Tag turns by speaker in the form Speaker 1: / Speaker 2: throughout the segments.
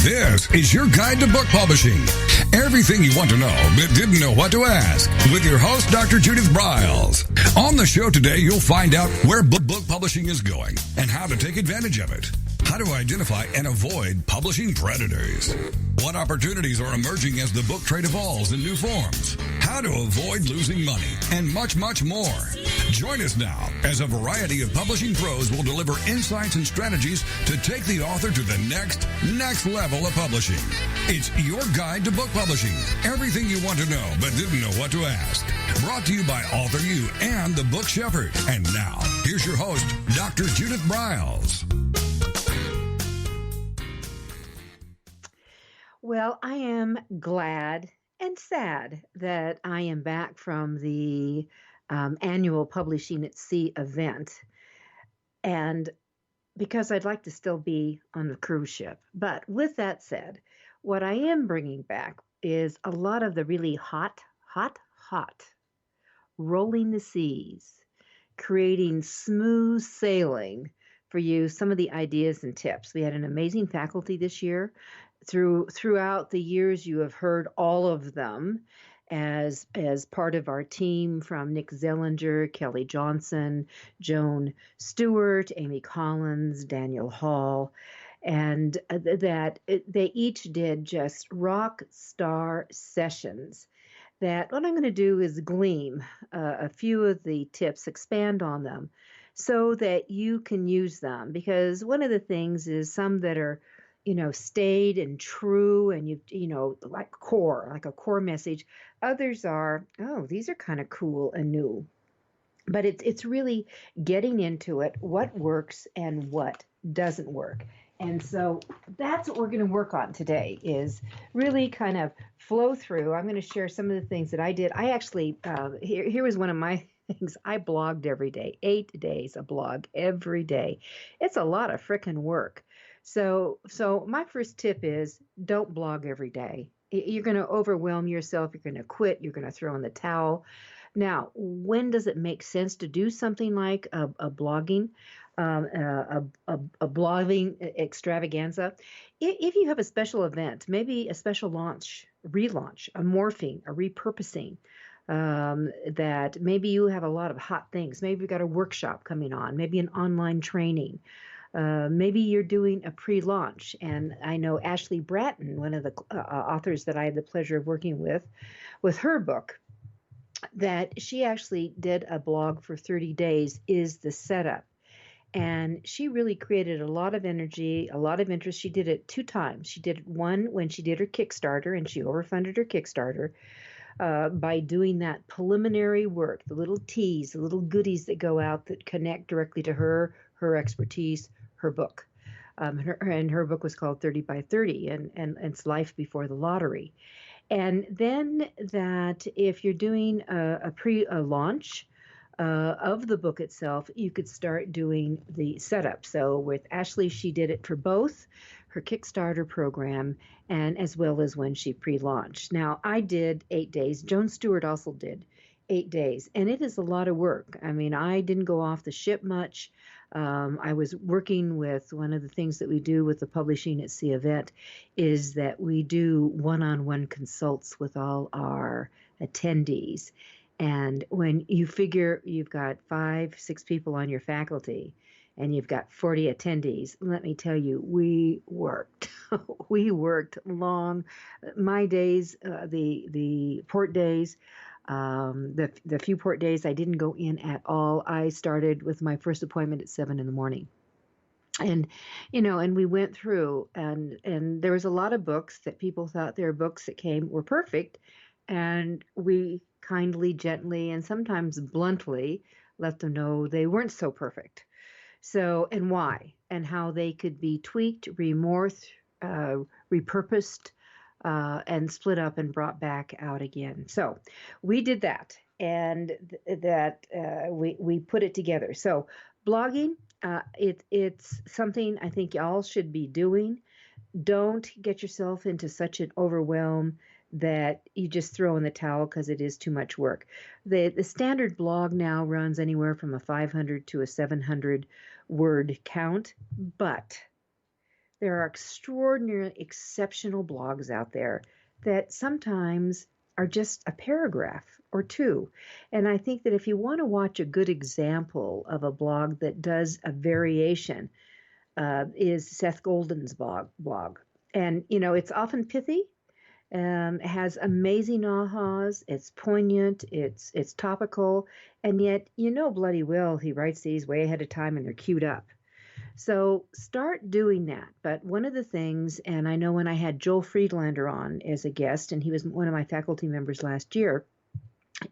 Speaker 1: This is your guide to book publishing. Everything you want to know but didn't know what to ask with your host, Dr. Judith Briles. On the show today, you'll find out where book publishing is going and how to take advantage of it. How to identify and avoid publishing predators. What opportunities are emerging as the book trade evolves in new forms. How to avoid losing money and much, much more. Join us now as a variety of publishing pros will deliver insights and strategies to take the author to the next level of publishing. It's your guide to book publishing. Everything you want to know but didn't know what to ask. Brought to you by Author U and The Book Shepherd. And now, here's your host, Dr. Judith Briles.
Speaker 2: Well, I am glad and sad that I am back from the annual Publishing at Sea event, and because I'd like to still be on the cruise ship. But with that said, what I am bringing back is a lot of the really hot, rolling the seas, creating smooth sailing for you, some of the ideas and tips. We had an amazing faculty this year. Throughout the years, you have heard all of them as part of our team, from Nick Zellinger, Kelly Johnson, Joan Stewart, Amy Collins, Daniel Hall, and they each did just rock star sessions. That what I'm going to do is glean a few of the tips, expand on them, so that you can use them. Because one of the things is some that are staid and true, and like a core message. Others are, oh, these are kind of cool and new. But it's really getting into it, what works and what doesn't work. And so that's what we're going to work on today, is really kind of flow through. I'm going to share some of the things that I did. I actually, here was one of my things. I blogged every day, 8 days, a blog every day. It's a lot of frickin' work. So my first tip is don't blog every day. You're going to overwhelm yourself. You're going to quit. You're going to throw in the towel. Now, when does it make sense to do something like a blogging extravaganza? If you have a special event, maybe a special launch, relaunch, a morphing, a repurposing, that maybe you have a lot of hot things. Maybe you've got a workshop coming on, maybe an online training. Maybe you're doing a pre-launch, and I know Ashley Bratton, one of the authors that I had the pleasure of working with her book, that she actually did a blog for 30 days, is the setup. And she really created a lot of energy, a lot of interest. She did it 2 times. She did it one when she did her Kickstarter, and she overfunded her Kickstarter by doing that preliminary work, the little teas, the little goodies that go out that connect directly to her expertise, her book. Her book was called 30 by 30, and it's Life Before the Lottery. And then that if you're doing a launch of the book itself, you could start doing the setup. So with Ashley, she did it for both her Kickstarter program and as well as when she pre-launched. Now, I did 8 days. Joan Stewart also did 8 days, and it is a lot of work. I mean, I didn't go off the ship much. I was working with, one of the things that we do with the Publishing at Sea event is that we do one-on-one consults with all our attendees. And when you figure you've got 5-6 people on your faculty and you've got 40 attendees, let me tell you, we worked. We worked long. My days, the port days, the few port days I didn't go in at all. I started with my first appointment at 7 a.m. And, and we went through, and there was a lot of books that people thought their books that were perfect. And we kindly, gently, and sometimes bluntly let them know they weren't so perfect. So, and why, and how they could be tweaked, remorphed, repurposed, and split up and brought back out again. So we did that, and we put it together. So blogging, it's something I think y'all should be doing. Don't get yourself into such an overwhelm that you just throw in the towel because it is too much work. The standard blog now runs anywhere from a 500 to a 700 word count, but There are extraordinary, exceptional blogs out there that sometimes are just a paragraph or two. And I think that if you want to watch a good example of a blog that does a variation, is Seth Golden's blog. And, it's often pithy, has amazing ahas. It's poignant. It's topical, and yet bloody well he writes these way ahead of time, and they're queued up. So start doing that. But one of the things, and I know when I had Joel Friedlander on as a guest, and he was one of my faculty members last year,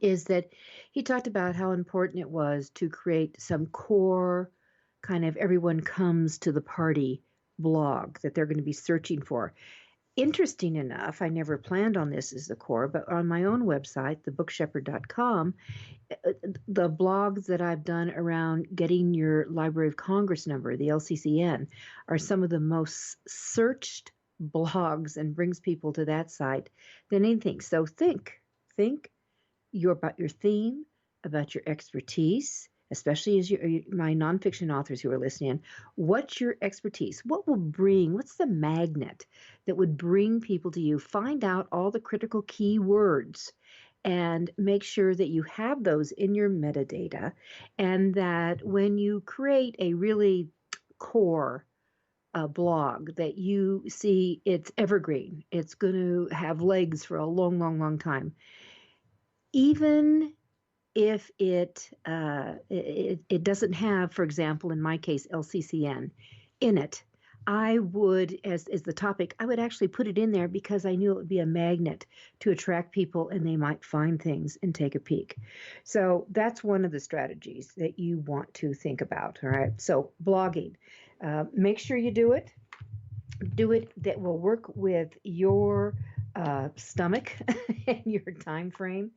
Speaker 2: is that he talked about how important it was to create some core kind of everyone comes to the party blog that they're going to be searching for. Interesting enough, I never planned on this as the core, but on my own website, thebookshepherd.com, the blogs that I've done around getting your Library of Congress number, the LCCN, are some of the most searched blogs and brings people to that site than anything. So think about your theme, about your expertise, especially as my nonfiction authors who are listening. What's your expertise? What's the magnet that would bring people to you? Find out all the critical keywords and make sure that you have those in your metadata, and that when you create a really core blog, that you see it's evergreen. It's going to have legs for a long, long, long time. Even if it doesn't have, for example, in my case, LCCN in it, I would, as the topic, I would actually put it in there because I knew it would be a magnet to attract people and they might find things and take a peek. So that's one of the strategies that you want to think about. All right. So blogging, make sure you do it. Do it that will work with your stomach and your time frame.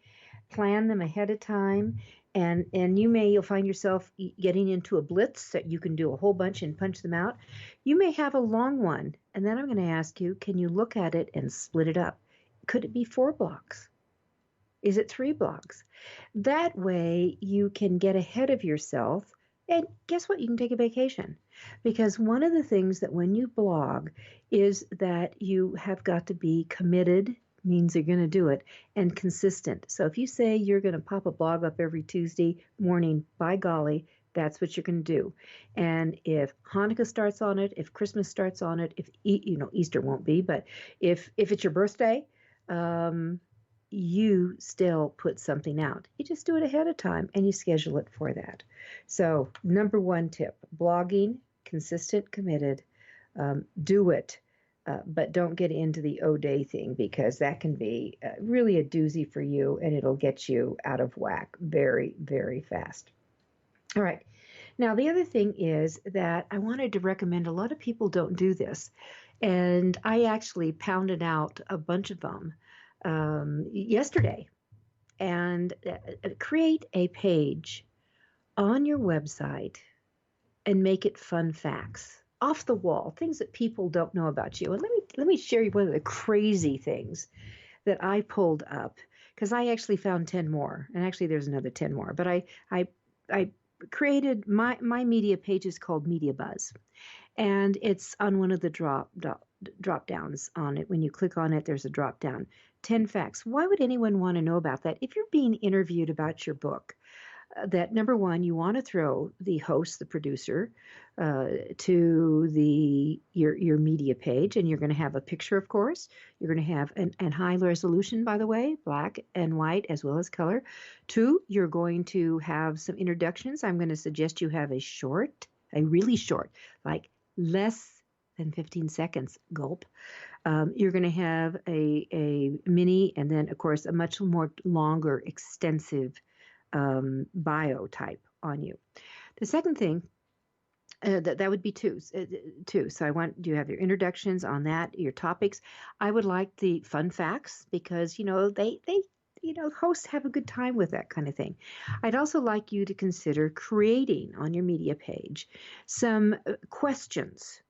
Speaker 2: Plan them ahead of time, and you'll find yourself getting into a blitz that you can do a whole bunch and punch them out. You may have a long one, and then I'm going to ask you, can you look at it and split it up? Could it be 4 blocks? Is it 3 blocks? That way you can get ahead of yourself, and guess what? You can take a vacation. Because one of the things that when you blog is that you have got to be committed, means you're going to do it, and consistent. So if you say you're going to pop a blog up every Tuesday morning, by golly, that's what you're going to do. And if Hanukkah starts on it, if Christmas starts on it, if Easter won't be, but if it's your birthday, you still put something out. You just do it ahead of time and you schedule it for that. So number 1 tip, blogging, consistent, committed, do it. But don't get into the O-Day thing, because that can be really a doozy for you, and it'll get you out of whack very, very fast. All right. Now, the other thing is that I wanted to recommend, a lot of people don't do this, and I actually pounded out a bunch of them yesterday. And create a page on your website and make it fun facts. Off the wall, things that people don't know about you. And let me share you one of the crazy things that I pulled up, because I actually found 10 more, and actually there's another 10 more. But I created my media page is called Media Buzz, and it's on one of the drop downs on it. When you click on it, there's a drop down. 10 facts. Why would anyone want to know about that? If you're being interviewed about your book, that number 1, you want to throw the host, the producer, to your media page, and you're going to have a picture, of course. You're going to have an high resolution, by the way, black and white as well as color. 2, you're going to have some introductions. I'm going to suggest you have a really short, like less than 15 seconds, gulp. You're going to have a mini, and then, of course, a much more longer, extensive bio type on you. The second thing, that would be 2. So you have your introductions on that, your topics. I would like the fun facts, because they hosts have a good time with that kind of thing. I'd also like you to consider creating on your media page some questions,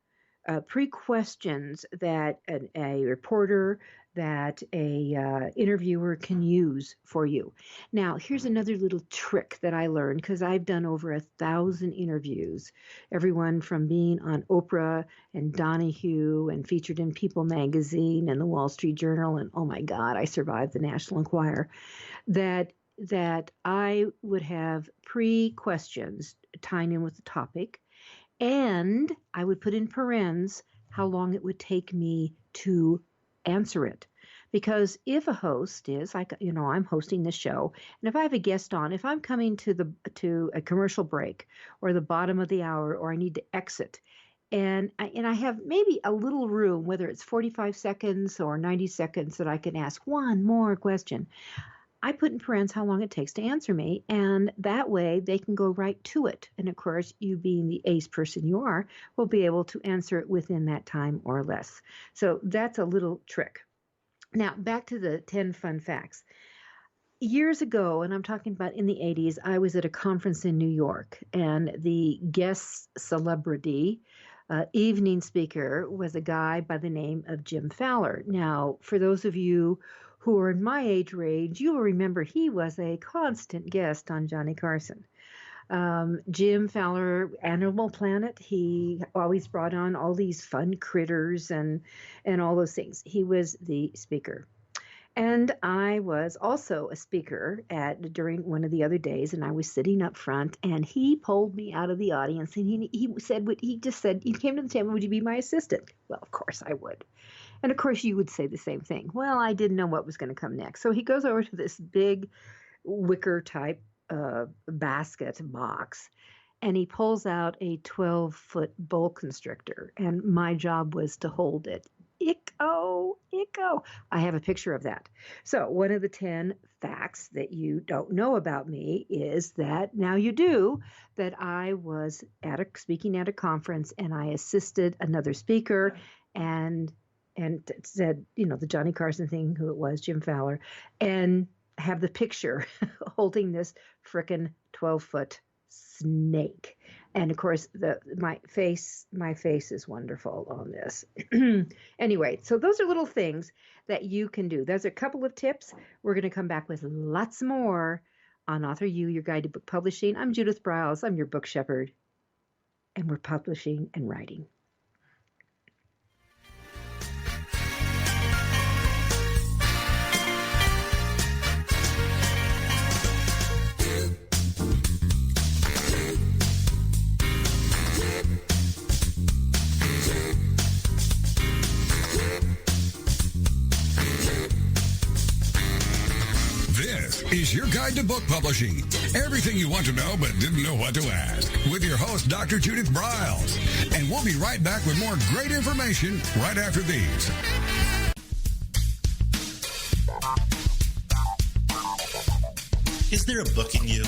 Speaker 2: pre-questions that a reporter, that a interviewer can use for you. Now, here's another little trick that I learned because I've done over 1,000 interviews, everyone from being on Oprah and Donahue and featured in People magazine and the Wall Street Journal, and oh my God, I survived the National Enquirer, that I would have pre-questions tying in with the topic, and I would put in parens how long it would take me to answer it. Because if a host is like, I'm hosting this show, and if I have a guest on, if I'm coming to a commercial break or the bottom of the hour, or I need to exit, and I have maybe a little room, whether it's 45 seconds or 90 seconds, that I can ask one more question, I put in parens how long it takes to answer me, and that way they can go right to it. And of course, you being the ace person you are, will be able to answer it within that time or less. So that's a little trick. Now, back to the 10 fun facts. Years ago, and I'm talking about in the 80s, I was at a conference in New York, and the guest celebrity evening speaker was a guy by the name of Jim Fowler. Now, for those of you who are in my age range, you will remember he was a constant guest on Johnny Carson. Jim Fowler, Animal Planet, he always brought on all these fun critters and all those things. He was the speaker. And I was also a speaker during one of the other days, and I was sitting up front, and he pulled me out of the audience, and he came to the table, would you be my assistant? Well, of course I would. And of course you would say the same thing. Well, I didn't know what was going to come next. So he goes over to this big wicker type basket box, and he pulls out a 12-foot bull constrictor, and my job was to hold it. Icko. I have a picture of that. So one of the 10 facts that you don't know about me is that now you do, that I was speaking at a conference, and I assisted another speaker and said, the Johnny Carson thing, who it was, Jim Fowler, and have the picture holding this frickin' 12-foot snake. And of course, my face is wonderful on this. Anyway, so those are little things that you can do. There's a couple of tips. We're going to come back with lots more on Author U, your guide to book publishing. I'm Judith Briles. I'm your book shepherd, and we're publishing and writing.
Speaker 1: Is your guide to book publishing. Everything you want to know but didn't know what to ask. With your host, Dr. Judith Briles. And we'll be right back with more great information right after these.
Speaker 3: Is there a book in you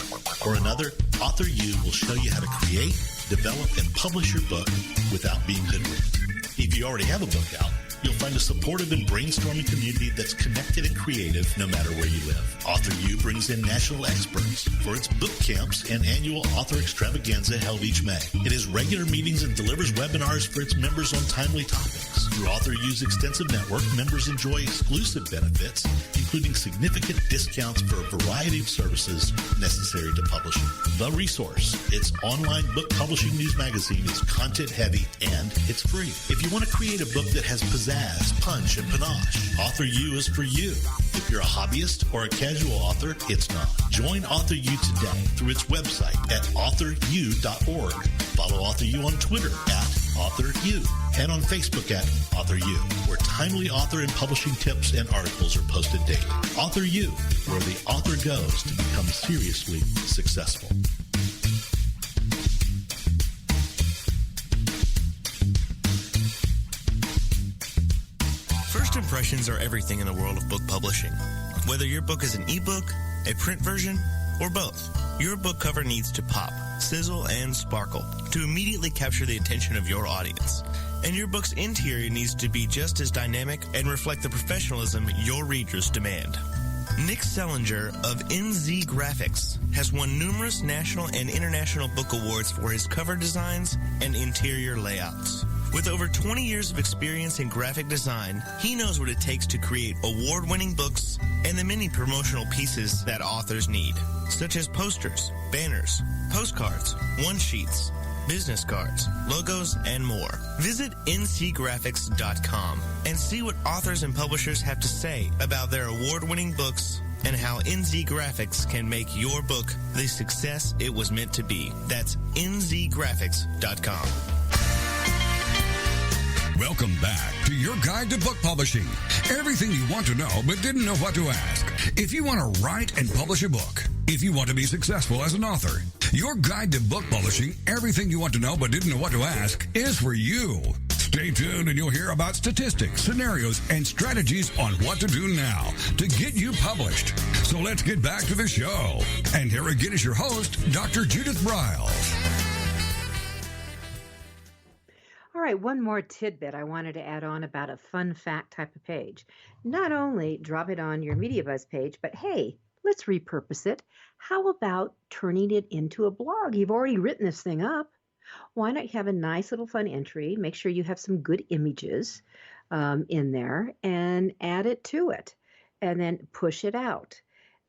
Speaker 3: or another? Author U will show you how to create, develop, and publish your book without being hoodwinked. If you already have a book out, you'll find a supportive and brainstorming community that's connected and creative no matter where you live. Author U brings in national experts for its book camps and annual author extravaganza held each May. It has regular meetings and delivers webinars for its members on timely topics. Through Author U's extensive network, members enjoy exclusive benefits, including significant discounts for a variety of services necessary to publishing. The Resource, its online book publishing news magazine, is content-heavy and it's free. If you want to create a book that has pizzazz, punch, and panache, Author U is for you. If you're a hobbyist or a casual author, it's not. Join Author U today through its website at authoru.org. Follow Author U on Twitter at AuthorU and on Facebook at Author U, where timely author and publishing tips and articles are posted daily. Author U, where the author goes to become seriously successful.
Speaker 4: First impressions are everything in the world of book publishing. Whether your book is an ebook, a print version, or both, your book cover needs to pop, sizzle, and sparkle to immediately capture the attention of your audience. And your book's interior needs to be just as dynamic and reflect the professionalism your readers demand. Nick Sellinger of NZ Graphics has won numerous national and international book awards for his cover designs and interior layouts. With over 20 years of experience in graphic design, he knows what it takes to create award-winning books and the many promotional pieces that authors need, such as posters, banners, postcards, one-sheets, business cards, logos, and more. Visit ncgraphics.com and see what authors and publishers have to say about their award-winning books and how NZ Graphics can make your book the success it was meant to be. That's nzgraphics.com.
Speaker 1: Welcome back to your guide to book publishing. Everything you want to know but didn't know what to ask. If you want to write and publish a book, if you want to be successful as an author, your guide to book publishing, everything you want to know but didn't know what to ask, is for you. Stay tuned and you'll hear about statistics, scenarios, and strategies on what to do now to get you published. So let's get back to the show. And here again is your host, Dr. Judith Briles.
Speaker 2: All right, one more tidbit I wanted to add on about a fun fact type of page. Not only drop it on your MediaBuzz page, but hey, let's repurpose it. How about turning it into a blog? You've already written this thing up. Why not have a nice little fun entry? Make sure you have some good images in there and add it to it and then push it out.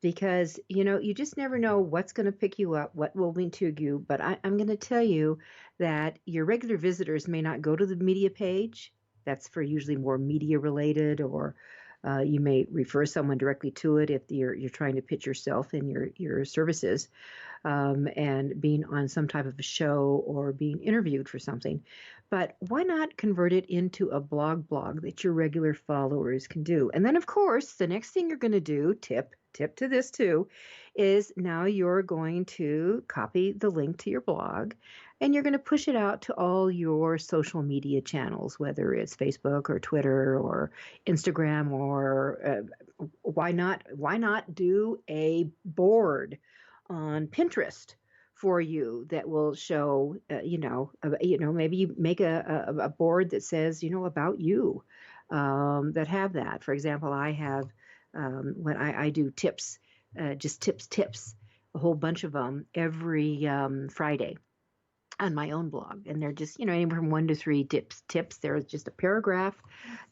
Speaker 2: Because, you just never know what's going to pick you up, what will intrigue you. But I'm going to tell you that your regular visitors may not go to the media page. That's for usually more media related, or you may refer someone directly to it if you're trying to pitch yourself and your services and being on some type of a show or being interviewed for something. But why not convert it into a blog that your regular followers can do? And then, of course, the next thing you're going to do, tip to this too, is now you're going to copy the link to your blog and you're going to push it out to all your social media channels, whether it's Facebook or Twitter or Instagram, or why not do a board on Pinterest for you that will show, maybe you make a board that says, about you, that have that. For example, I have, when I do tips, just tips, a whole bunch of them every Friday on my own blog. And they're just, anywhere from 1 to 3 tips. There's just a paragraph,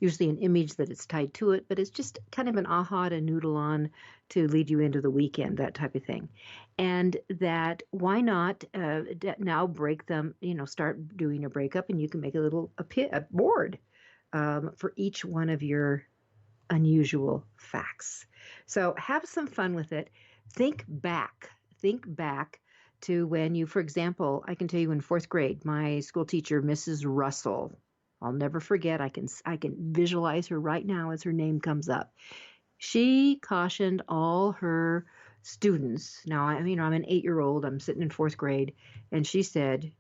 Speaker 2: usually an image that it's tied to it, but it's just kind of an aha to noodle on to lead you into the weekend, that type of thing. And that why not now break them, start doing a breakup, and you can make a board for each one of your unusual facts. So have some fun with it. Think back to when you, for example, I can tell you in 4th grade, my school teacher, Mrs. Russell, I'll never forget, I can visualize her right now as her name comes up. She cautioned all her students. Now, I'm an 8-year-old, I'm sitting in 4th grade, and she said,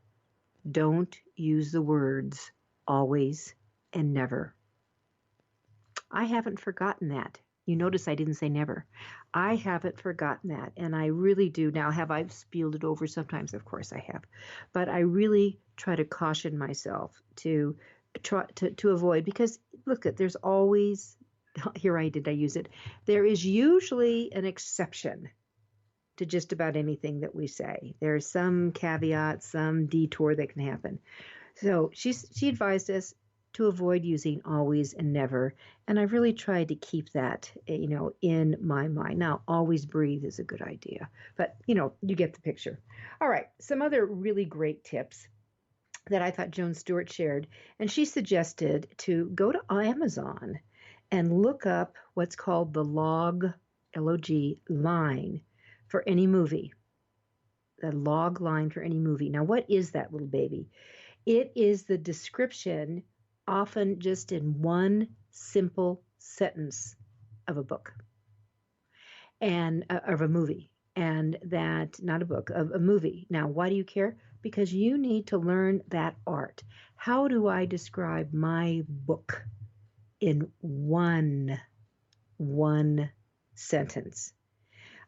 Speaker 2: don't use the words always and never. I haven't forgotten that. You notice I didn't say never. I haven't forgotten that, and I really do. Now, have I spieled it over sometimes? Of course I have. But I really try to caution myself to try to avoid, because look, there's always, here I use it, there is usually an exception to just about anything that we say. There's some caveat, some detour that can happen. So she advised us to avoid using always and never. And I've really tried to keep that, in my mind. Now, always breathe is a good idea, but you get the picture. All right. Some other really great tips that I thought Joan Stewart shared. And she suggested to go to Amazon and look up what's called the log, L-O-G, line for any movie. The log line for any movie. Now, what is that little baby? It is the description, often just in one simple sentence, of a book and of a movie, and that, not a book, of a movie. Now, why do you care? Because you need to learn that art. How do I describe my book in one sentence?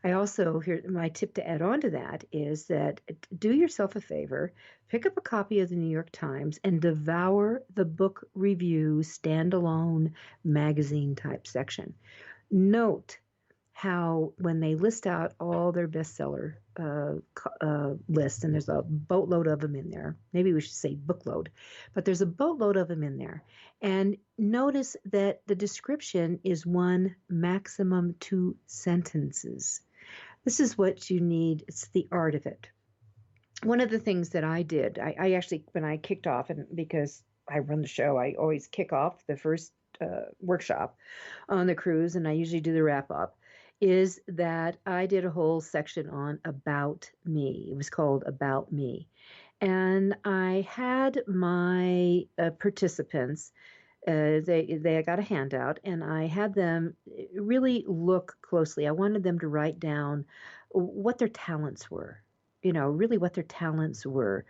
Speaker 2: I also, here, my tip to add on to that is that do yourself a favor, pick up a copy of the New York Times and devour the book review standalone magazine type section. Note how when they list out all their bestseller lists, and there's a boatload of them in there. Maybe we should say bookload, but there's a boatload of them in there. And notice that the description is 1, maximum 2 sentences. This is what you need. It's the art of it. One of the things that I did, I actually, when I kicked off, and because I run the show, I always kick off the first workshop on the cruise, and I usually do the wrap up, is that I did a whole section on About Me. It was called About Me. And I had my participants, they got a handout, and I had them really look closely. I wanted them to write down what their talents were, really what their talents were,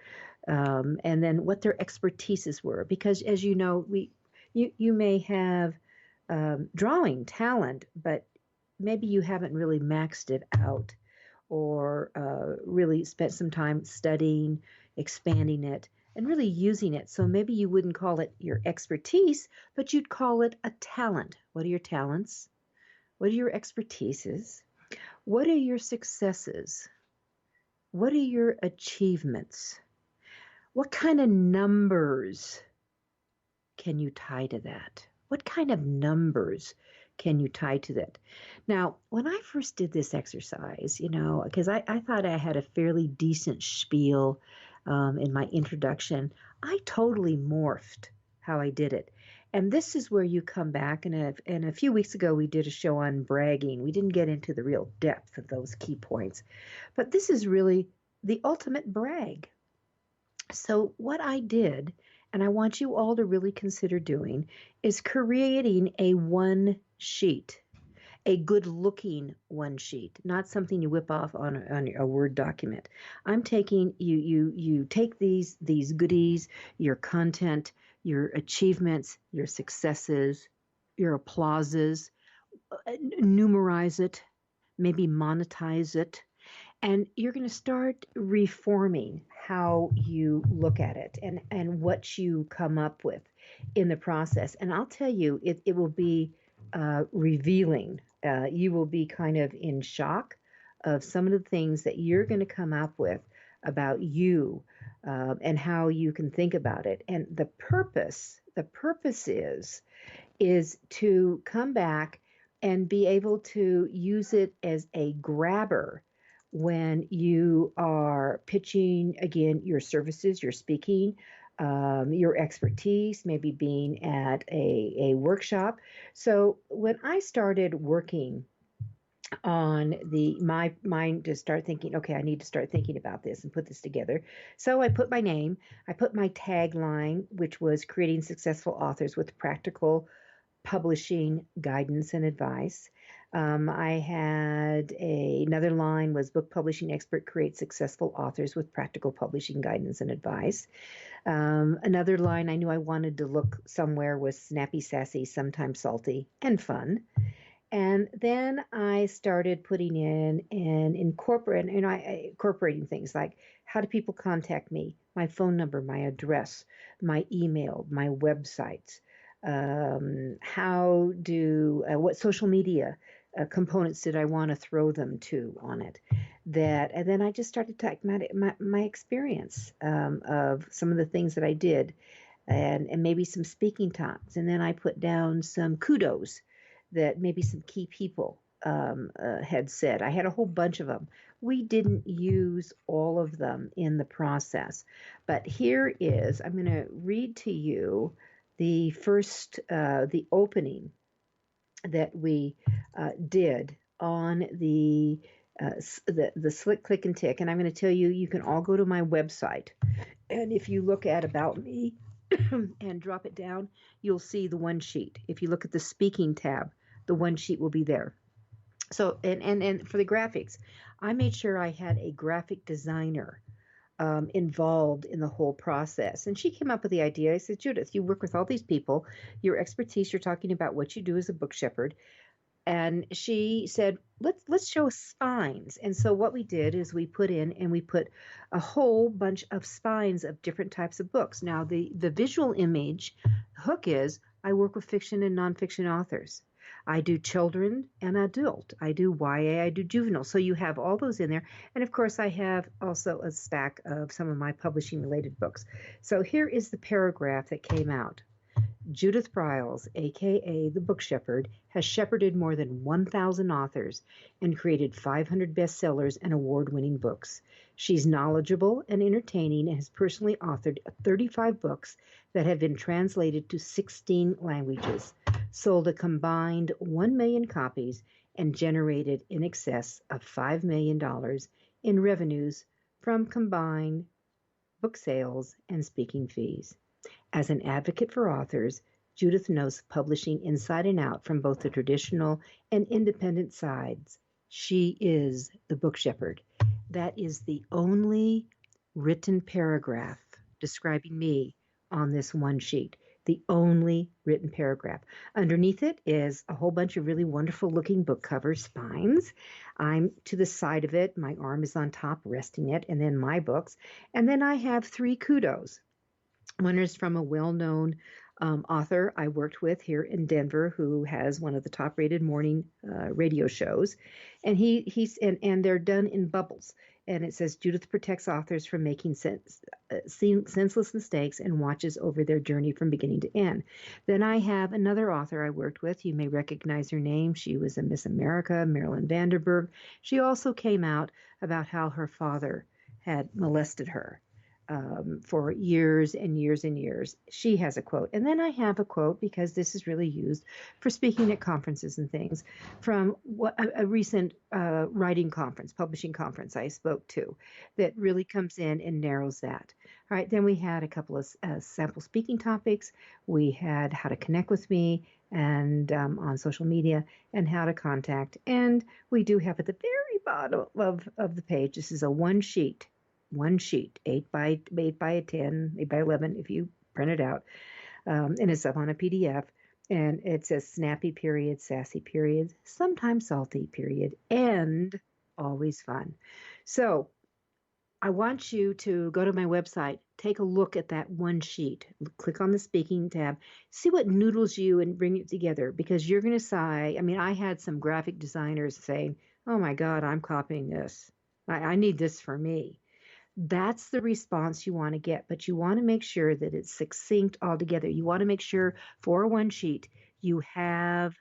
Speaker 2: and then what their expertises were. Because as you know, you may have drawing talent, but maybe you haven't really maxed it out or really spent some time studying, expanding it, and really using it. So maybe you wouldn't call it your expertise, but you'd call it a talent. What are your talents? What are your expertises? What are your successes? What are your achievements? What kind of numbers can you tie to that? What kind of numbers can you tie to that? Now, when I first did this exercise, because I thought I had a fairly decent spiel in my introduction, I totally morphed how I did it. And this is where you come back, and a few weeks ago we did a show on bragging. We didn't get into the real depth of those key points, but this is really the ultimate brag. So what I did, and I want you all to really consider doing, is creating a one sheet, a good-looking one sheet, not something you whip off on a Word document. I'm taking you take these goodies, your content, your achievements, your successes, your applauses, numerize it, maybe monetize it, and you're going to start reforming how you look at it and what you come up with in the process. And I'll tell you, it will be revealing. You will be kind of in shock of some of the things that you're going to come up with about you and how you can think about it. And the purpose is to come back and be able to use it as a grabber when you are pitching, again, your services, your speaking, your expertise, maybe being at a workshop. So when I started working on my mind to start thinking, okay, I need to start thinking about this and put this together. So I put my name, I put my tagline, which was creating successful authors with practical publishing guidance and advice. I had another line was book publishing expert creates successful authors with practical publishing guidance and advice. Another line I knew I wanted to look somewhere was snappy, sassy, sometimes salty, and fun. And then I started putting in and incorporating things like, how do people contact me? My phone number, my address, my email, my websites. What social media components did I want to throw them to on it? And then I just started talking about my experience of some of the things that I did, and maybe some speaking times. And then I put down some kudos that maybe some key people had said. I had a whole bunch of them. We didn't use all of them in the process, but here is, I'm going to read to you the first, the opening that we did on the Slick Click and Tick. And I'm going to tell you, you can all go to my website. And if you look at About Me and drop it down, you'll see the one sheet. If you look at the speaking tab, the one sheet will be there. So, and for the graphics, I made sure I had a graphic designer involved in the whole process. And she came up with the idea. I said, Judith, you work with all these people, your expertise, you're talking about what you do as a book shepherd. And she said, let's show spines. And so what we did is we put a whole bunch of spines of different types of books. Now, the visual image hook is I work with fiction and nonfiction authors. I do children and adult. I do YA, I do juvenile. So you have all those in there. And of course, I have also a stack of some of my publishing related books. So here is the paragraph that came out. Judith Briles, aka the Book Shepherd, has shepherded more than 1,000 authors and created 500 bestsellers and award-winning books. She's knowledgeable and entertaining and has personally authored 35 books that have been translated to 16 languages, sold a combined 1 million copies, and generated in excess of $5 million in revenues from combined book sales and speaking fees. As an advocate for authors, Judith knows publishing inside and out from both the traditional and independent sides. She is the Book Shepherd. That is the only written paragraph describing me on this one sheet. The only written paragraph. Underneath it is a whole bunch of really wonderful looking book cover spines. I'm to the side of it. My arm is on top resting it, and then my books. And then I have 3 kudos. One is from a well-known author I worked with here in Denver, who has one of the top-rated morning radio shows, and and they're done in bubbles. And it says Judith protects authors from making senseless mistakes and watches over their journey from beginning to end. Then I have another author I worked with. You may recognize her name. She was a Miss America, Marilyn Vanderburg. She also came out about how her father had molested her. For years and years and years. She has a quote. And then I have a quote, because this is really used for speaking at conferences and things, from a recent writing conference, publishing conference I spoke to, that really comes in and narrows that. All right, then we had a couple of sample speaking topics. We had how to connect with me and on social media, and how to contact. And we do have at the very bottom of the page, this is a one sheet, 8 by 10, 8 by 11 if you print it out, and it's up on a PDF, and it says snappy period, sassy period, sometimes salty period, and always fun. So I want you to go to my website, take a look at that one sheet, click on the speaking tab, see what noodles you and bring it together, because you're going to sigh. I mean, I had some graphic designers saying, oh my God, I'm copying this. I need this for me. That's the response you want to get, but you want to make sure that it's succinct altogether. You want to make sure for one sheet you have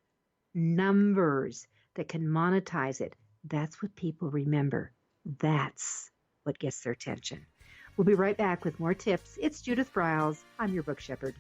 Speaker 2: numbers that can monetize it. That's what people remember. That's what gets their attention. We'll be right back with more tips. It's Judith Briles. I'm your Book Shepherd.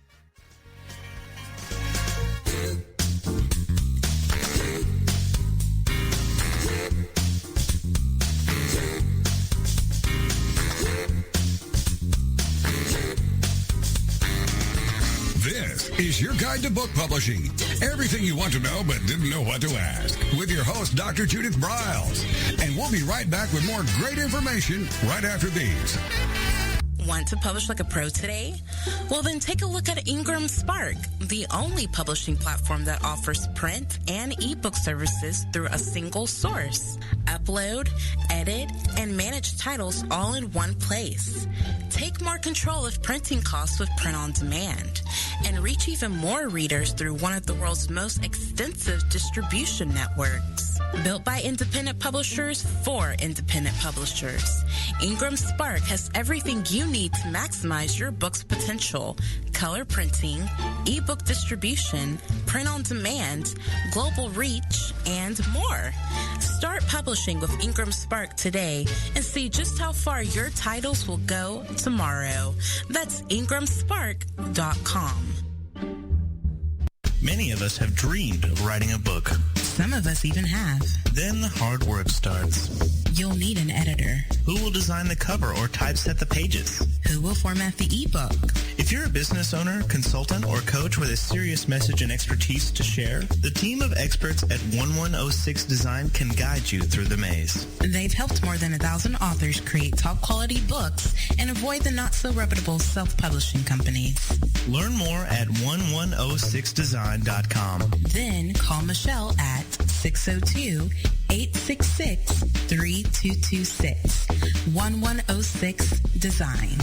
Speaker 1: This is your guide to book publishing. Everything you want to know but didn't know what to ask. With your host, Dr. Judith Briles. And we'll be right back with more great information right after these.
Speaker 5: Want to publish like a pro today? Well, then take a look at Ingram Spark, the only publishing platform that offers print and ebook services through a single source. Upload, edit, and manage titles all in one place. Take more control of printing costs with print on demand, and reach even more readers through one of the world's most extensive distribution networks. Built by independent publishers for independent publishers, Ingram Spark has everything you need to maximize your book's potential: color printing, ebook distribution, print on demand, global reach, and more. Start publishing with Ingram Spark today and see just how far your titles will go tomorrow. That's ingramspark.com.
Speaker 4: Many of us have dreamed of writing a book.
Speaker 5: Some of us even have.
Speaker 4: Then the hard work starts.
Speaker 5: You'll need an editor.
Speaker 4: Who will design the cover or typeset the pages?
Speaker 5: Who will format the ebook?
Speaker 4: If you're a business owner, consultant, or coach with a serious message and expertise to share, the team of experts at 1106 Design can guide you through the maze.
Speaker 5: They've helped more than 1,000 authors create top-quality books and avoid the not-so-reputable self-publishing companies.
Speaker 4: Learn more at 1106design.com.
Speaker 5: Then call Michelle at 602-866-3226. 1106 Design.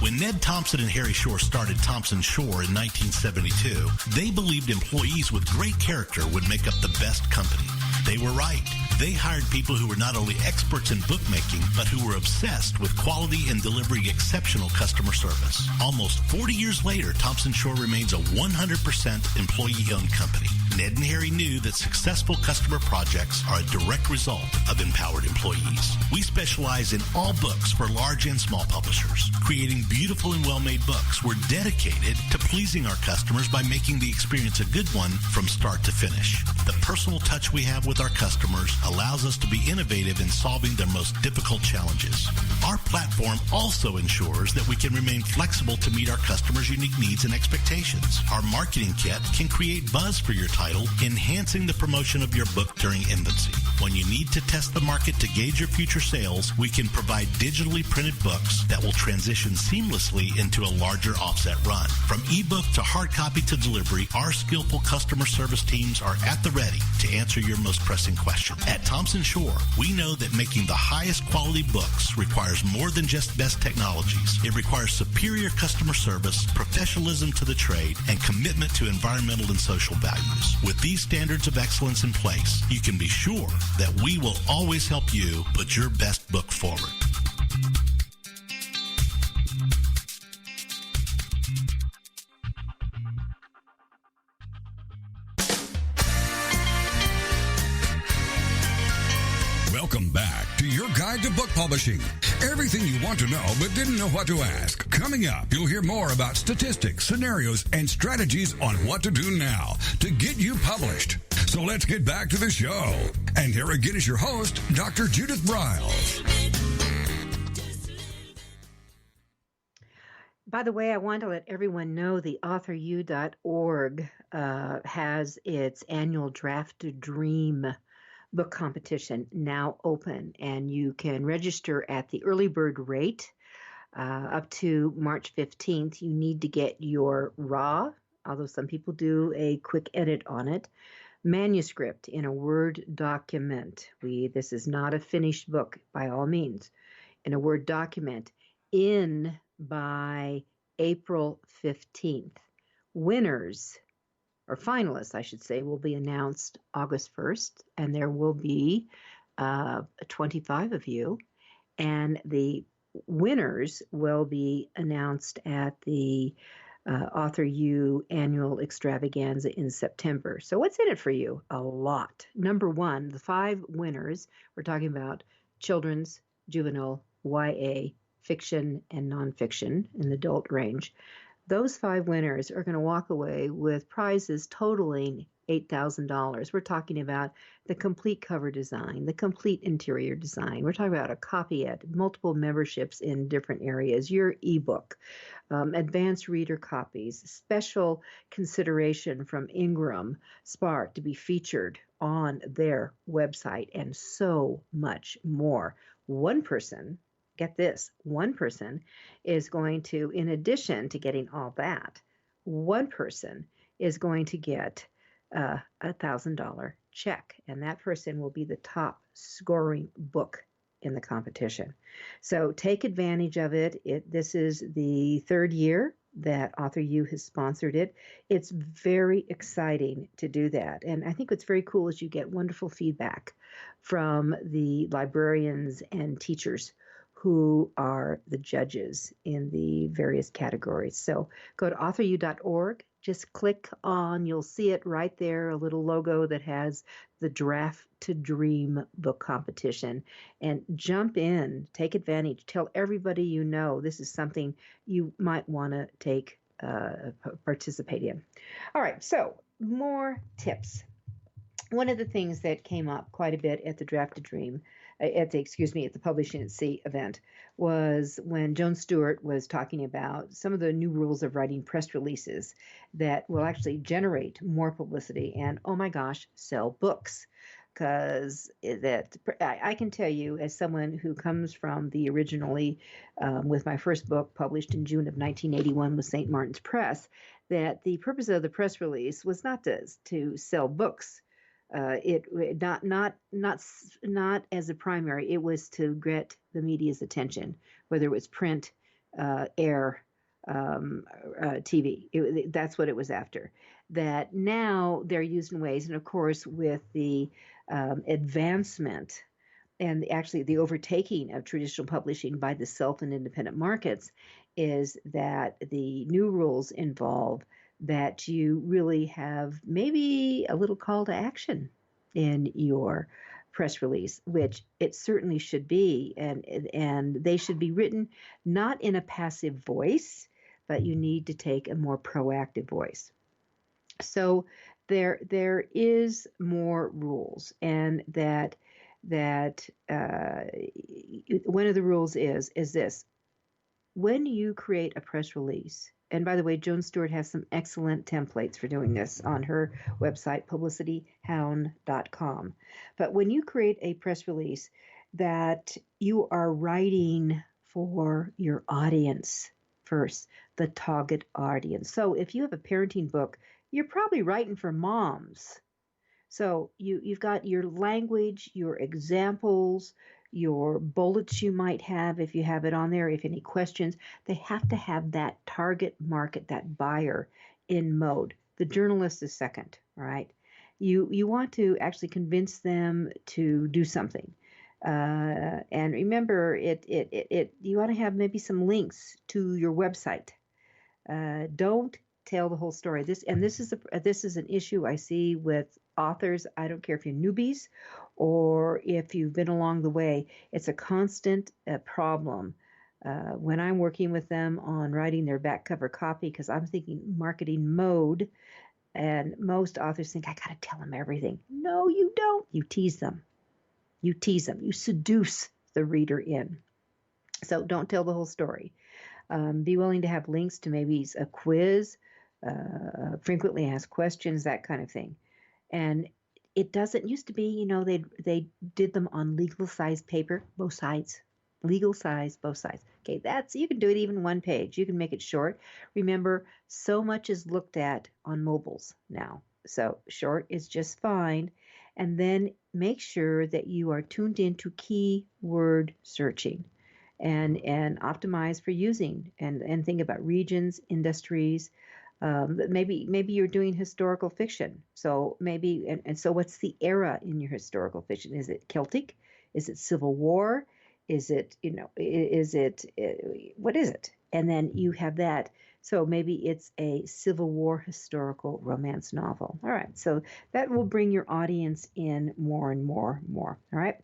Speaker 3: When Ned Thompson and Harry Shore started Thompson Shore in 1972, they believed employees with great character would make up the best company. They were right. They hired people who were not only experts in bookmaking, but who were obsessed with quality and delivering exceptional customer service. Almost 40 years later, Thompson Shore remains a 100% employee-owned company. Ned and Harry knew that successful customer projects are a direct result of empowered employees. We specialize in all books for large and small publishers. Creating beautiful and well-made books, we're dedicated to pleasing our customers by making the experience a good one from start to finish. The personal touch we have with our customers allows us to be innovative in solving their most difficult challenges. Our platform also ensures that we can remain flexible to meet our customers' unique needs and expectations. Our marketing kit can create buzz for your title, enhancing the promotion of your book during infancy. When you need to test the market to gauge your future sales, we can provide digitally printed books that will transition seamlessly into a larger offset run. From ebook to hard copy to delivery, our skillful customer service teams are at the ready to answer your most pressing question. At Thompson Shore, we know that making the highest quality books requires more than just best technologies. It requires superior customer service, professionalism to the trade, and commitment to environmental and social values. With these standards of excellence in place, you can be sure that we will always help you put your best book forward.
Speaker 1: Welcome back to your guide to book publishing. Everything you want to know but didn't know what to ask. Coming up, you'll hear more about statistics, scenarios, and strategies on what to do now to get you published. So let's get back to the show. And here again is your host, Dr. Judith Briles.
Speaker 2: By the way, I want to let everyone know the AuthorU.org has its annual Draft a Dream book competition now open, and you can register at the early bird rate up to March 15th. You need to get your raw, although some people do a quick edit on it, manuscript in a Word document. This is not a finished book by all means. In a Word document in by April 15th. Winners, or finalists, I should say, will be announced August 1st, and there will be 25 of you, and the winners will be announced at the AuthorU annual extravaganza in September. So what's in it for you? A lot. Number one, the 5 winners, we're talking about children's, juvenile, YA, fiction, and nonfiction in the adult range. Those 5 winners are going to walk away with prizes totaling $8,000. We're talking about the complete cover design, the complete interior design. We're talking about a copyette, multiple memberships in different areas, your ebook, advanced reader copies, special consideration from Ingram Spark to be featured on their website, and so much more. One person, get this, one person is going to, in addition to getting all that, one person is going to get a $1,000 check, and that person will be the top scoring book in the competition. So take advantage of it. This is the 3rd year that AuthorU has sponsored it. It's very exciting to do that. And I think what's very cool is you get wonderful feedback from the librarians and teachers who are the judges in the various categories. So go to AuthorU.org. Just click on, you'll see it right there, a little logo that has the Draft to Dream book competition, and jump in, take advantage, tell everybody you know this is something you might want to participate in. All right, so more tips. One of the things that came up quite a bit at the Draft to Dream, at the Publishing at Sea event, was when Joan Stewart was talking about some of the new rules of writing press releases that will actually generate more publicity and, oh my gosh, sell books. Because I can tell you, as someone who comes from the originally, with my first book published in June of 1981 with St. Martin's Press, that the purpose of the press release was not to sell books. Not as a primary. It was to get the media's attention, whether it was print, air TV. That's what it was after. That now they're used in ways, and of course, with the advancement and actually the overtaking of traditional publishing by the self and independent markets, is that the new rules involve that you really have maybe a little call to action in your press release, which it certainly should be, and they should be written not in a passive voice, but you need to take a more proactive voice. So there is more rules, and that one of the rules is this: when you create a press release. And by the way, Joan Stewart has some excellent templates for doing this on her website, publicityhound.com. But when you create a press release, that you are writing for your audience first, the target audience. So if you have a parenting book, you're probably writing for moms. So you've got your language, your examples, your bullets you might have if you have it on there, if any questions, they have to have that target market, that buyer in mode. The journalist is second, right? You want to actually convince them to do something. And remember, you want to have maybe some links to your website. Don't tell the whole story. This is an issue I see with authors. I don't care if you're newbies or if you've been along the way. It's a constant problem when I'm working with them on writing their back cover copy, because I'm thinking marketing mode, and most authors think I got to tell them everything. No, you don't. You tease them. You seduce the reader in. So don't tell the whole story. Be willing to have links to maybe a quiz, frequently asked questions, that kind of thing. And it doesn't used to be, they did them on legal size paper, both sides. Legal size, both sides. Okay, you can do it even one page. You can make it short. Remember, so much is looked at on mobiles now. So short is just fine. And then make sure that you are tuned into keyword searching and optimize for using and think about regions, industries. Maybe you're doing historical fiction. So so what's the era in your historical fiction? Is it Celtic? Is it Civil War? What is it? And then you have that. So maybe it's a Civil War historical romance novel. All right. So that will bring your audience in more and more. All right.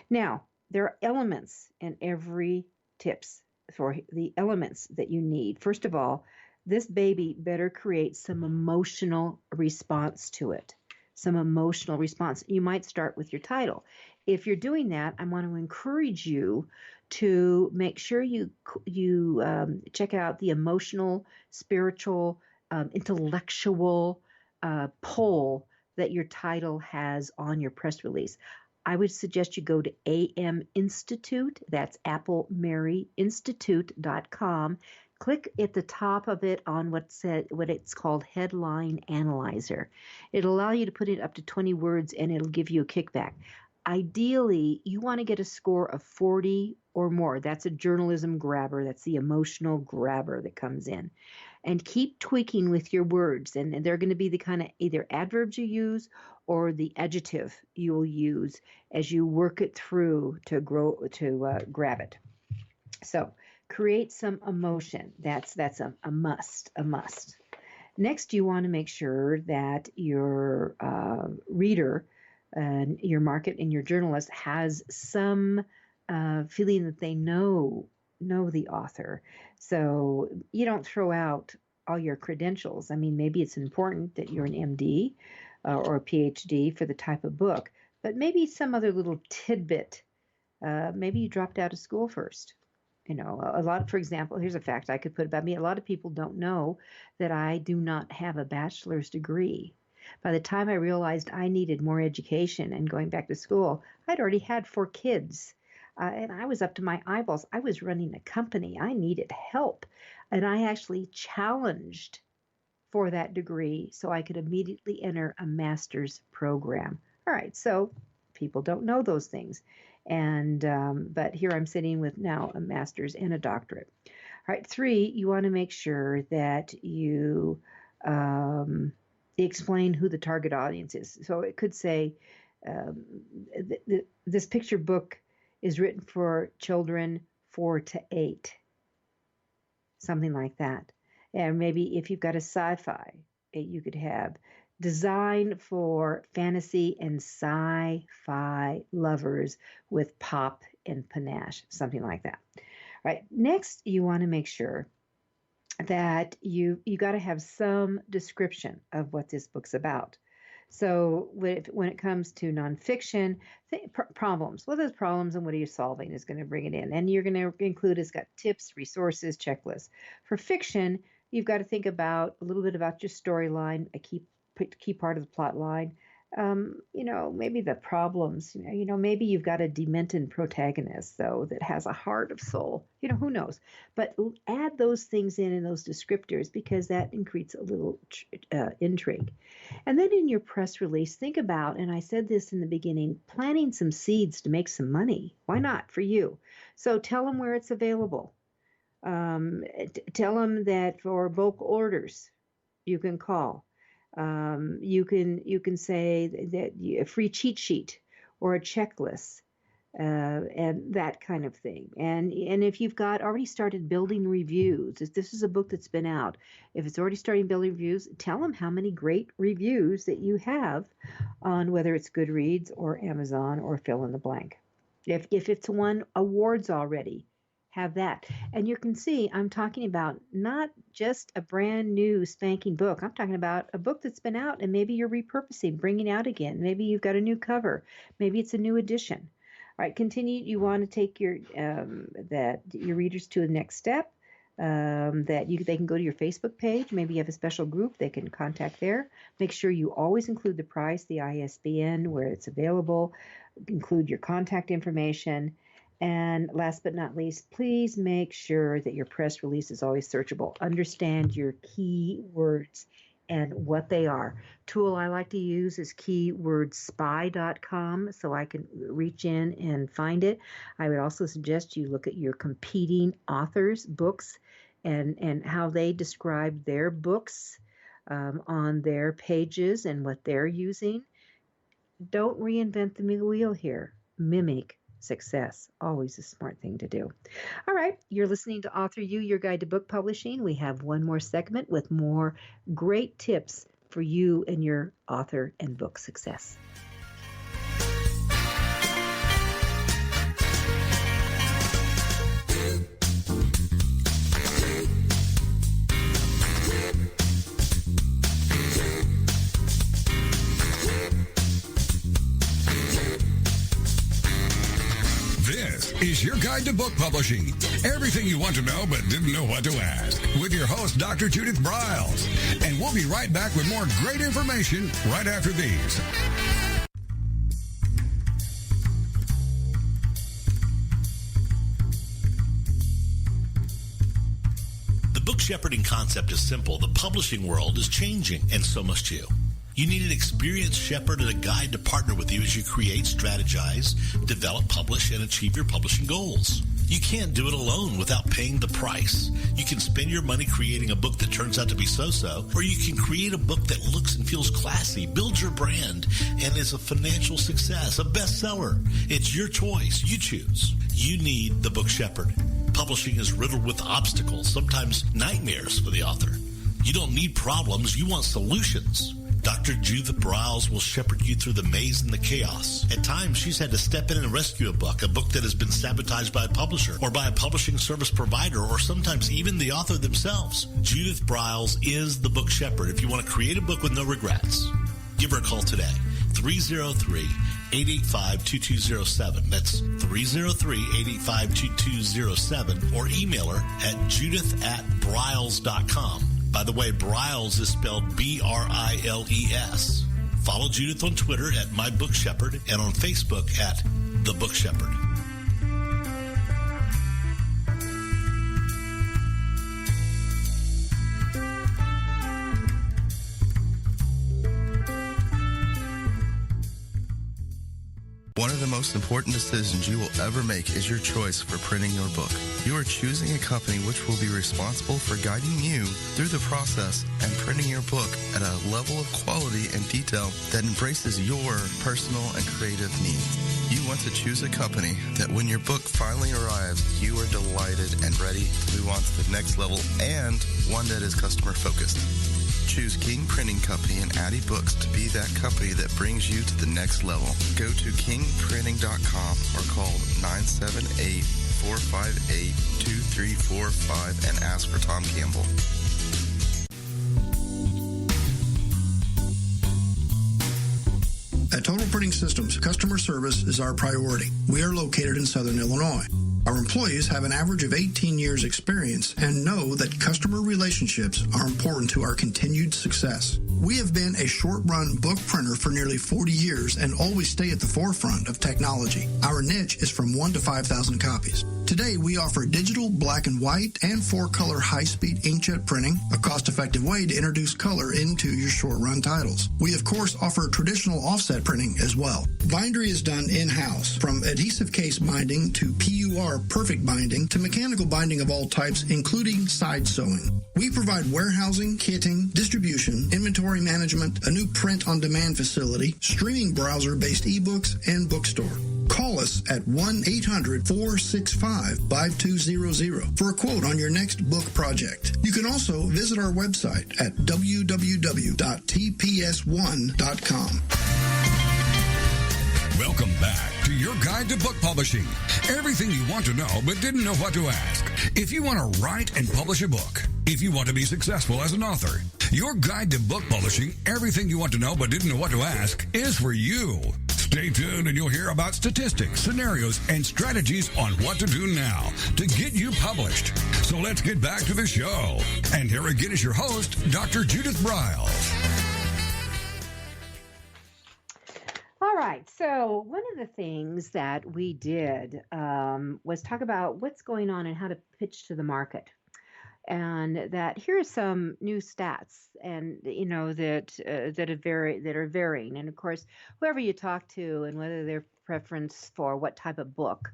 Speaker 2: Now, there are elements in every tips for the elements that you need. First of all, this baby better create some emotional response to it. Some emotional response. You might start with your title. If you're doing that, I want to encourage you to make sure you check out the emotional, spiritual, intellectual pull that your title has on your press release. I would suggest you go to AM Institute. That's AppleMaryInstitute.com. Click at the top of it on what it's called Headline Analyzer. It'll allow you to put in up to 20 words, and it'll give you a kickback. Ideally, you want to get a score of 40 or more. That's a journalism grabber. That's the emotional grabber that comes in. And keep tweaking with your words. And they're going to be the kind of either adverbs you use or the adjective you'll use as you work it through to grab it. So create some emotion. That's a must. Next, you want to make sure that your reader and your market and your journalist has some feeling that they know the author. So you don't throw out all your credentials. I mean, maybe it's important that you're an MD or a PhD for the type of book, but maybe some other little tidbit. Maybe you dropped out of school first. For example, here's a fact I could put about me. A lot of people don't know that I do not have a bachelor's degree. By the time I realized I needed more education and going back to school, I'd already had 4 kids. And I was up to my eyeballs. I was running a company. I needed help. And I actually challenged for that degree so I could immediately enter a master's program. All right, so people don't know those things. And but here I'm sitting with now a master's and a doctorate. All right, 3, you want to make sure that you explain who the target audience is. So it could say, this picture book is written for children 4 to 8, something like that. And maybe if you've got a sci-fi, you could have designed for fantasy and sci-fi lovers with pop and panache, something like that. All right. Next, you want to make sure that you got to have some description of what this book's about. So when it comes to nonfiction, problems, what are those problems and what are you solving is going to bring it in. And you're going to include, it's got tips, resources, checklists. For fiction, you've got to think about a little bit about your storyline, a key part of the plot line. Maybe the problems, maybe you've got a demented protagonist, though, that has a heart of soul, who knows? But add those things in those descriptors, because that increases a little intrigue. And then in your press release, think about, and I said this in the beginning, planting some seeds to make some money. Why not for you? So tell them where it's available. Tell them that for bulk orders, you can call. You can say that a free cheat sheet or a checklist, and that kind of thing. And if you've got already started building reviews, if this is a book that's been out, if it's already starting building reviews, tell them how many great reviews that you have on whether it's Goodreads or Amazon or fill in the blank. If it's won awards already, have that. And you can see I'm talking about not just a brand new spanking book. I'm talking about a book that's been out and maybe you're repurposing, bringing out again. Maybe you've got a new cover. Maybe it's a new edition. All right, continue. You want to take your readers to the next step. They can go to your Facebook page. Maybe you have a special group they can contact there. Make sure you always include the price, the ISBN, where it's available. Include your contact information. And last but not least, please make sure that your press release is always searchable. Understand your key words and what they are. Tool I like to use is keywordspy.com, so I can reach in and find it. I would also suggest you look at your competing authors' books and how they describe their books on their pages and what they're using. Don't reinvent the wheel here. Mimic success. Always a smart thing to do. All right. You're listening to Author You, your guide to book publishing. We have one more segment with more great tips for you and your author and book success.
Speaker 1: Is your guide to book publishing. Everything you want to know but didn't know what to ask. With your host, Dr. Judith Briles. And we'll be right back with more great information right after these.
Speaker 3: The book shepherding concept is simple. The publishing world is changing, and so must you. You need an experienced shepherd and a guide to partner with you as you create, strategize, develop, publish, and achieve your publishing goals. You can't do it alone without paying the price. You can spend your money creating a book that turns out to be so-so, or you can create a book that looks and feels classy, builds your brand, and is a financial success, a bestseller. It's your choice. You choose. You need the book shepherd. Publishing is riddled with obstacles, sometimes nightmares for the author. You don't need problems. You want solutions. Dr. Judith Briles will shepherd you through the maze and the chaos. At times, she's had to step in and rescue a book that has been sabotaged by a publisher or by a publishing service provider or sometimes even the author themselves. Judith Briles is the book shepherd if you want to create a book with no regrets. Give her a call today. 303-885-2207. That's 303-885-2207, or email her at judith@briles.com. By the way, Briles is spelled B-R-I-L-E-S. Follow Judith on Twitter at My Book Shepherd and on Facebook at The Book Shepherd.
Speaker 6: One of the most most important decisions you will ever make is your choice for printing your book. You are choosing a company which will be responsible for guiding you through the process and printing your book at a level of quality and detail that embraces your personal and creative needs. You want to choose a company that when your book finally arrives, you are delighted and ready to move on to the next level, and one that is customer focused. Choose King Printing Company and Addy Books to be that company that brings you to the next level. Go to kingprinting.com or call 978-458-2345 and ask for Tom Campbell.
Speaker 7: At Total Printing Systems, customer service is our priority. We are located in Southern Illinois. Our employees have an average of 18 years experience and know that customer relationships are important to our continued success. We have been a short-run book printer for nearly 40 years and always stay at the forefront of technology. Our niche is from 1 to 5,000 copies. Today, we offer digital, black and white, and 4-color high-speed inkjet printing, a cost-effective way to introduce color into your short-run titles. We, of course, offer traditional offset printing as well. Bindery is done in-house, from adhesive case binding to PUR perfect binding to mechanical binding of all types, including side sewing. We provide warehousing, kitting, distribution, inventory management, a new print-on-demand facility, streaming browser-based ebooks, and bookstore. Call us at 1-800-465-5200 for a quote on your next book project. You can also visit our website at www.tps1.com.
Speaker 1: Welcome back to your guide to book publishing. Everything you want to know but didn't know what to ask. If you want to write and publish a book, if you want to be successful as an author, your guide to book publishing, everything you want to know but didn't know what to ask, is for you. Stay tuned and you'll hear about statistics, scenarios, and strategies on what to do now to get you published. So let's get back to the show. And here again is your host, Dr. Judith Briles.
Speaker 2: All right. So one of the things that we did was talk about what's going on and how to pitch to the market. And that here are some new stats, and that are varying. And of course, whoever you talk to, and whether their preference for what type of book,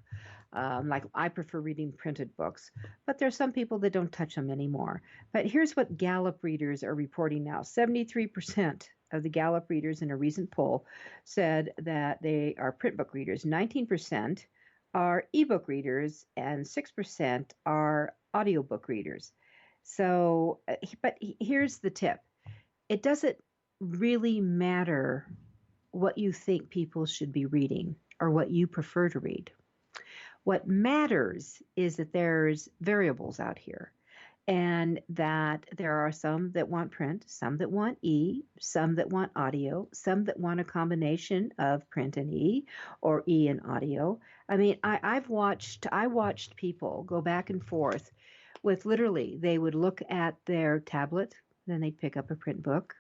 Speaker 2: like I prefer reading printed books, but there's some people that don't touch them anymore. But here's what Gallup readers are reporting now: 73% of the Gallup readers in a recent poll said that they are print book readers. 19% are ebook readers, and 6% are audiobook readers. So, but here's the tip. It doesn't really matter what you think people should be reading or what you prefer to read. What matters is that there's variables out here, and that there are some that want print, some that want some that want audio, some that want a combination of print and or and audio. I mean, I watched people go back and forth with literally, they would look at their tablet, then they'd pick up a print book,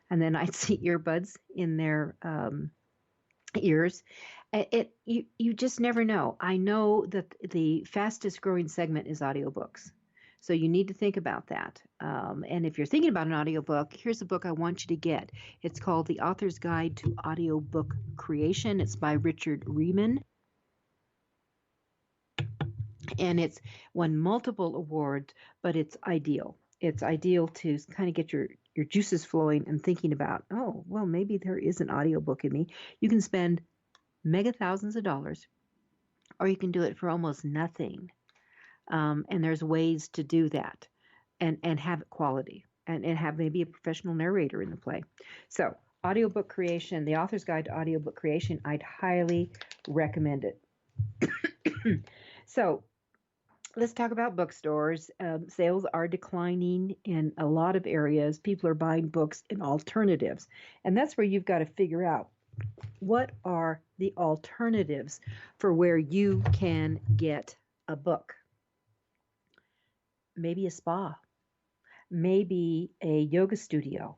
Speaker 2: and then I'd see earbuds in their ears. You just never know. I know that the fastest growing segment is audiobooks. So you need to think about that. And if you're thinking about an audiobook, here's a book I want you to get. It's called The Author's Guide to Audiobook Creation. It's by Richard Riemann. And it's won multiple awards, but it's ideal. It's ideal to kind of get your juices flowing and thinking about, oh, well, maybe there is an audiobook in me. You can spend mega thousands of dollars, or you can do it for almost nothing. And there's ways to do that and have it quality and have maybe a professional narrator in the play. So audiobook creation, the Author's Guide to Audiobook Creation, I'd highly recommend it. So let's talk about bookstores. Sales are declining in a lot of areas. People are buying books in alternatives. And that's where you've got to figure out what are the alternatives for where you can get a book. Maybe a spa, maybe a yoga studio,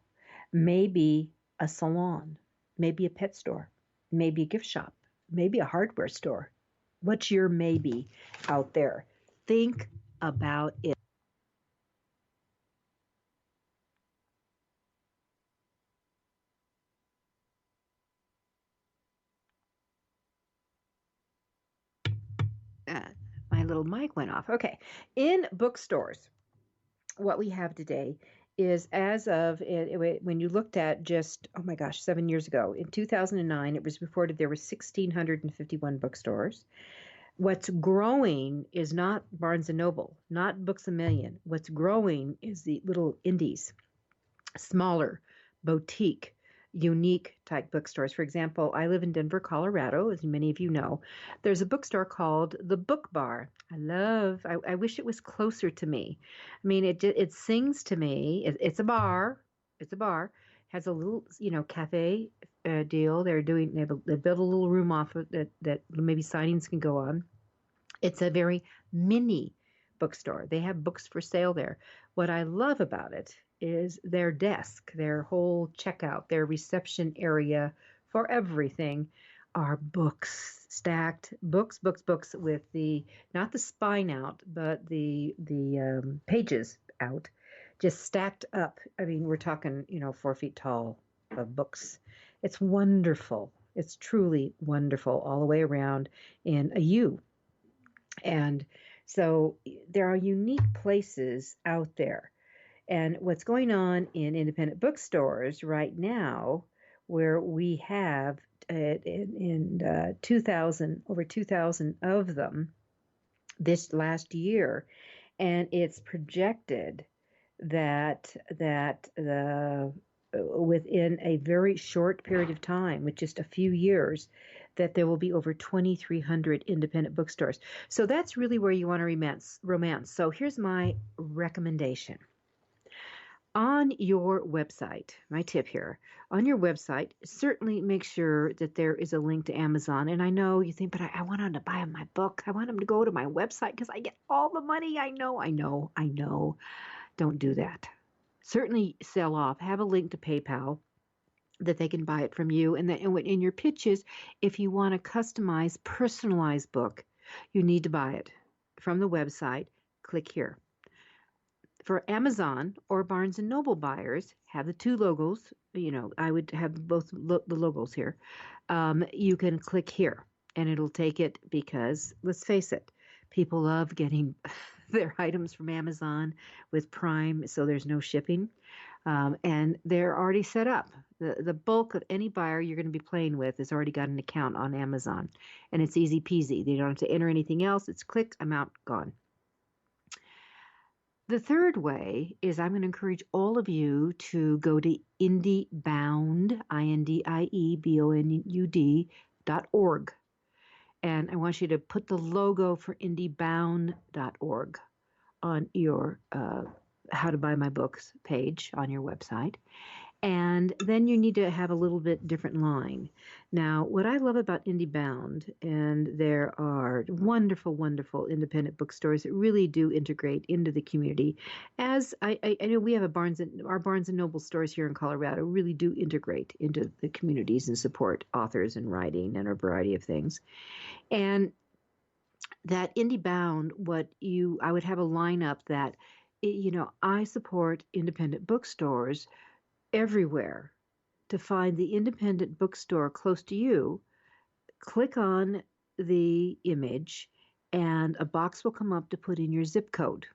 Speaker 2: maybe a salon, maybe a pet store, maybe a gift shop, maybe a hardware store. What's your maybe out there? Think about it. My little mic went off. Okay. In bookstores, what we have today is as of when you looked at just, oh my gosh, 7 years ago, in 2009, it was reported there were 1,651 bookstores. What's growing is not Barnes and Noble, not Books a Million. What's growing is the little indies, smaller, boutique, unique type bookstores. For example, I live in Denver, Colorado, as many of you know. There's a bookstore called the Book Bar. I wish it was closer to me. I mean, it sings to me. It's a bar. It's a bar. Has a little, cafe deal. They built a little room off of that maybe signings can go on. It's a very mini bookstore. They have books for sale there. What I love about it is their desk, their whole checkout, their reception area for everything are books, stacked books with not the spine out, but the pages out, just stacked up. I mean, we're talking, 4 feet tall of books. It's wonderful. It's truly wonderful all the way around in a U. And so there are unique places out there. And what's going on in independent bookstores right now, where we have in 2,000, over 2,000 of them this last year, and it's projected that within a very short period of time, with just a few years, that there will be over 2,300 independent bookstores. So that's really where you want to romance. So here's my recommendation. On your website, my tip here, on your website, certainly make sure that there is a link to Amazon. And I know you think, but I want them to buy my book. I want them to go to my website because I get all the money. I know. Don't do that. Certainly sell off. Have a link to PayPal that they can buy it from you. And in your pitches, if you want a customized, personalized book, you need to buy it from the website. Click here. For Amazon or Barnes & Noble buyers, have the two logos. I would have both the logos here. You can click here, and it'll take it because, let's face it, people love getting their items from Amazon with Prime, so there's no shipping. And they're already set up. The bulk of any buyer you're going to be playing with has already got an account on Amazon, and it's easy peasy. They don't have to enter anything else. It's click, I'm out, gone. The third way is I'm going to encourage all of you to go to IndieBound, IndieBound.org. And I want you to put the logo for IndieBound.org on your How to Buy My Books page on your website. And then you need to have a little bit different line. Now, what I love about IndieBound, and there are wonderful, wonderful independent bookstores that really do integrate into the community. As I know we have our Barnes and Noble stores here in Colorado really do integrate into the communities and support authors and writing and a variety of things. And that IndieBound, I would have a lineup that, I support independent bookstores everywhere. To find the independent bookstore close to you, click on the image and a box will come up to put in your zip code.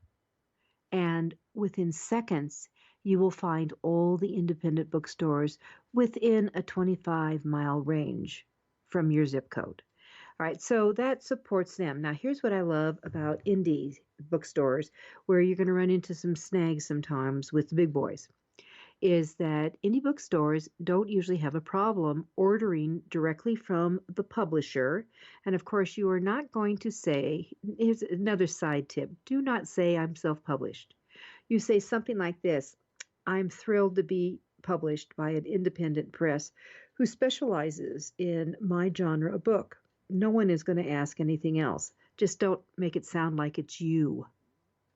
Speaker 2: And within seconds, you will find all the independent bookstores within a 25-mile range from your zip code. All right, so that supports them. Now, here's what I love about indie bookstores, where you're going to run into some snags sometimes with the big boys, is that indie bookstores don't usually have a problem ordering directly from the publisher. And of course, you are not going to say, here's another side tip, do not say I'm self-published. You say something like this: I'm thrilled to be published by an independent press who specializes in my genre of book. No one is going to ask anything else. Just don't make it sound like it's you.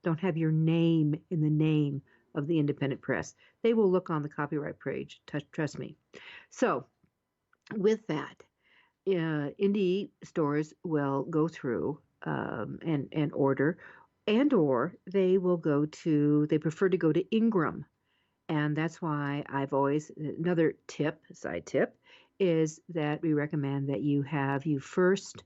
Speaker 2: Don't have your name in the name of the independent press. They will look on the copyright page, trust me. So with that, indie stores will go through and order, or they prefer to go to Ingram. And that's why another tip, side tip, is that we recommend that you first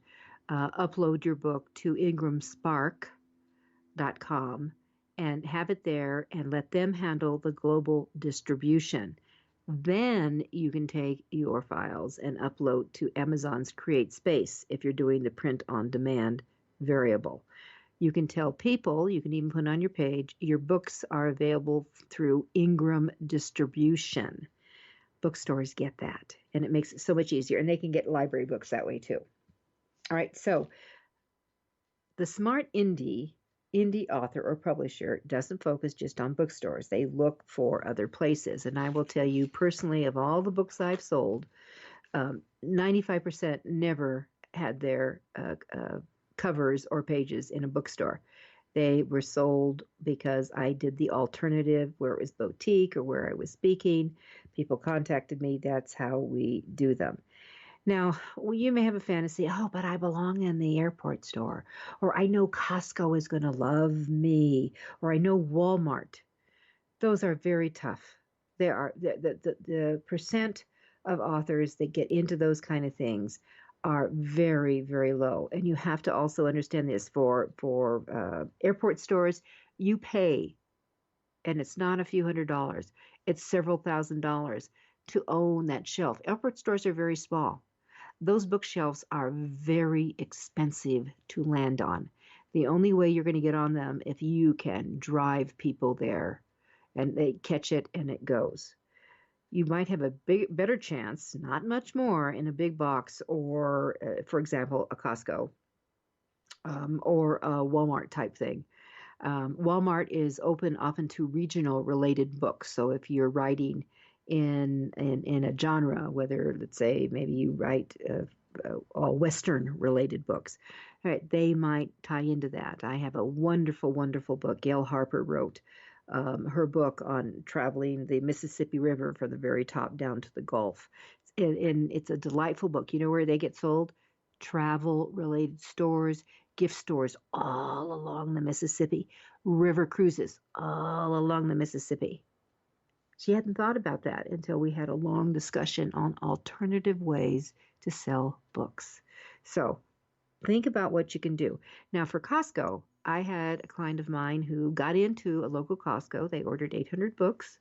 Speaker 2: upload your book to ingramspark.com and have it there and let them handle the global distribution. Then you can take your files and upload to Amazon's CreateSpace if you're doing the print on demand variable. You can tell people, you can even put on your page, your books are available through Ingram Distribution. Bookstores get that, and it makes it so much easier. And they can get library books that way too. All right, so the smart indie author or publisher doesn't focus just on bookstores. They look for other places. And I will tell you personally, of all the books I've sold, 95% never had their covers or pages in a bookstore. They were sold because I did the alternative where it was boutique or where I was speaking. People contacted me. That's how we do them. Now, you may have a fantasy, but I belong in the airport store, or I know Costco is going to love me, or I know Walmart. Those are very tough. There are the percent of authors that get into those kind of things are very, very low. And you have to also understand this for airport stores, you pay, and it's not a few $100s, it's several $1,000s to own that shelf. Airport stores are very small. Those bookshelves are very expensive to land on. The only way you're going to get on them if you can drive people there and they catch it and it goes. You might have a better chance, not much more, in a big box or, for example, a Costco or a Walmart type thing. Walmart is open often to regional related books. So if you're writing in a genre, whether, let's say, maybe you write all Western related books, right, they might tie into that. I have a wonderful, wonderful book Gail Harper wrote. Her book on traveling the Mississippi River from the very top down to the Gulf. And it's a delightful book. You know where they get sold? Travel-related stores, gift stores all along the Mississippi, river cruises all along the Mississippi. She hadn't thought about that until we had a long discussion on alternative ways to sell books. So think about what you can do. Now, for Costco, I had a client of mine who got into a local Costco. They ordered 800 books.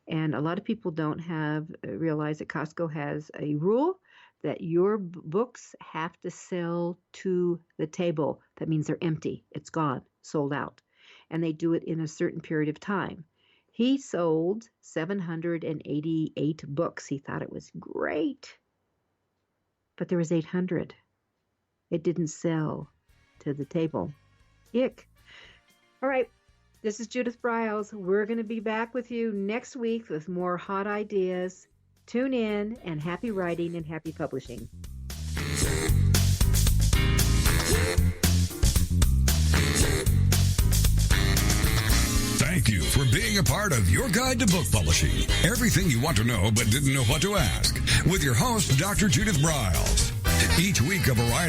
Speaker 2: And a lot of people don't realize that Costco has a rule that your books have to sell to the table. That means they're empty. It's gone, sold out. And they do it in a certain period of time. He sold 788 books. He thought it was great. But there was 800. It didn't sell to the table. Ick. All right. This is Judith Briles. We're going to be back with you next week with more hot ideas. Tune in, and happy writing and happy publishing.
Speaker 1: Thank you for being a part of Your Guide to Book Publishing. Everything you want to know but didn't know what to ask. With your host, Dr. Judith Briles. Each week, a variety